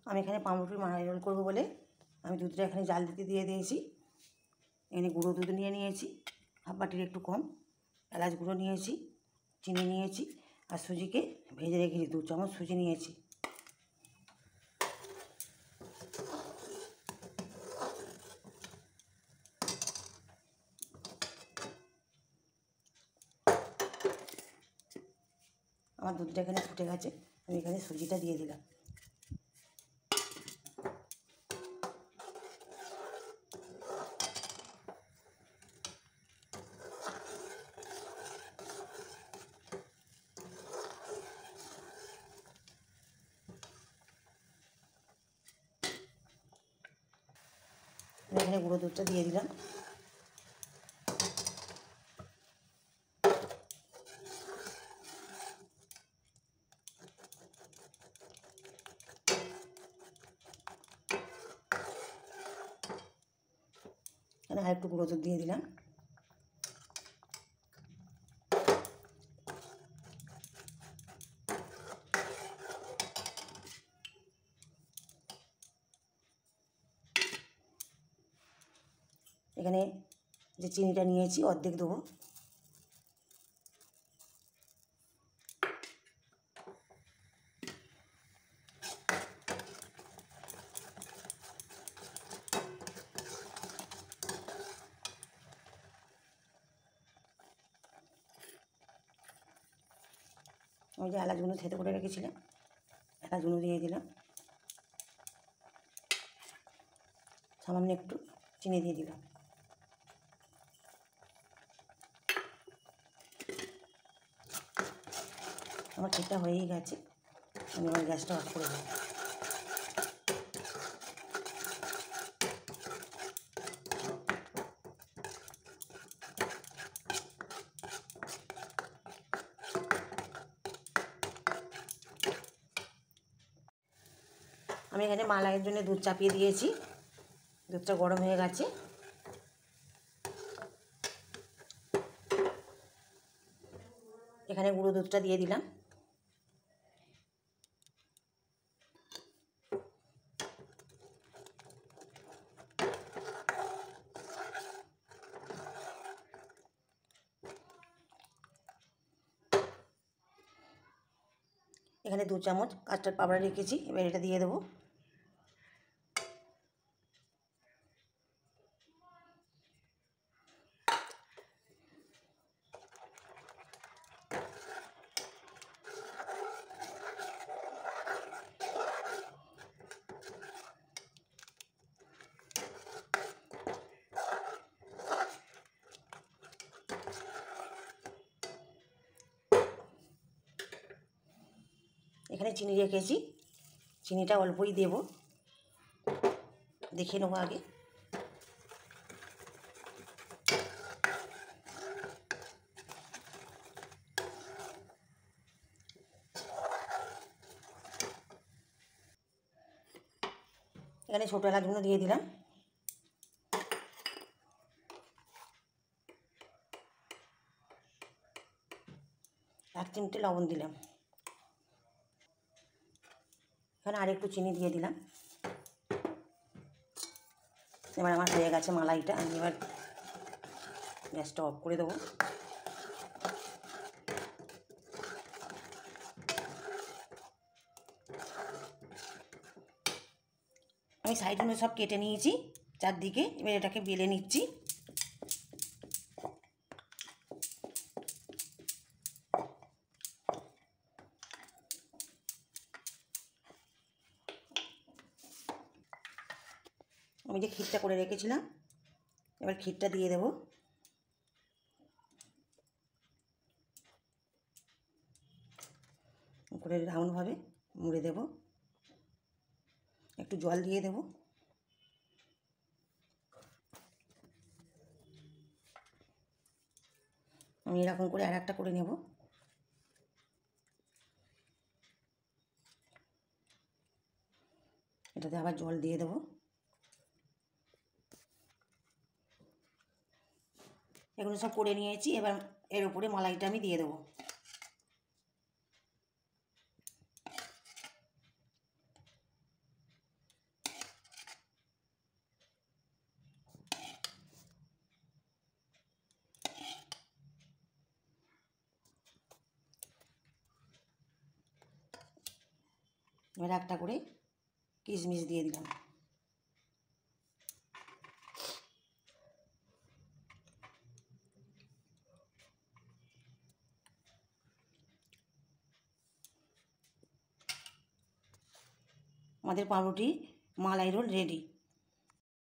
আমি এখানে পাউরুটির মালাই রোল করবো বলে আমি দুধটা এখানে জাল দিতে দিয়ে দিয়েছি। এখানে গুঁড়ো দুধ নিয়ে নিয়েছি হাফ বাটির একটু কম, এলাচ গুঁড়ো নিয়েছি, চিনি নিয়েছি আর সুজিকে ভেজে রেখেছি 2 চামচ সুজি নিয়েছি। আমার দুধটা এখানে ফুটে গেছে, আমি এখানে সুজিটা দিয়ে দিলাম। আমি এখানে গুঁড়ো দুধটা দিয়ে দিলাম। এখানে আর একটু গুঁড়ো দুধ দিয়ে দিলাম। এখানে যে চিনিটা নিয়েছি অর্ধেক দেবো। আমি যে এলাচগুলো থেতে করে রেখেছিলাম এলাচগুলো দিয়ে দিলাম। সামান্য একটু চিনি দিয়ে দিলাম। আমার ক্ষীরটা হয়েই গেছে, আমি আমার গ্যাসটা অফ করে দেবো। আমি এখানে মালাইয়ের জন্য দুধ চাপিয়ে দিয়েছি, দুধটা গরম হয়ে গেছে। এখানে গুঁড়ো দুধটা দিয়ে দিলাম। এখানে 2 চামচ কাস্টার্ড পাউডার রেখেছি, এবার এটা দিয়ে দেবো। এখানে চিনি রেখেছি, চিনিটা অল্পই দেব, দেখে নেবো আগে। এখানে ছোটো এলাচগুলো দিয়ে দিলাম। এক চিমটে লবণ দিলাম। এখানে আর একটু চিনি দিয়ে দিলাম। এবার আমার হয়ে গেছে মালাইটা, আমি এবার গ্যাসটা অফ করে দেবো। আমি সাইডগুলো সব কেটে নিয়েছি চারদিকে, এবার এটাকে বেলে নিচ্ছি। আমি যে ক্ষীরটা করে রেখেছিলাম এবার ক্ষীরটা দিয়ে দেবো। করে রাউন্ডভাবে মুড়ে দেব, একটু জল দিয়ে দেব। আমি এরকম করে আর একটা করে নেব। এটাতে আবার জল দিয়ে দেব। এগুলো সব করে নিয়েছি, এবার এর উপরে মালাইটা আমি দিয়ে দেবো। এবার একটা করে কিশমিশ দিয়ে দিলাম। আমাদের পাউরুটি মালাই রোল রেডি।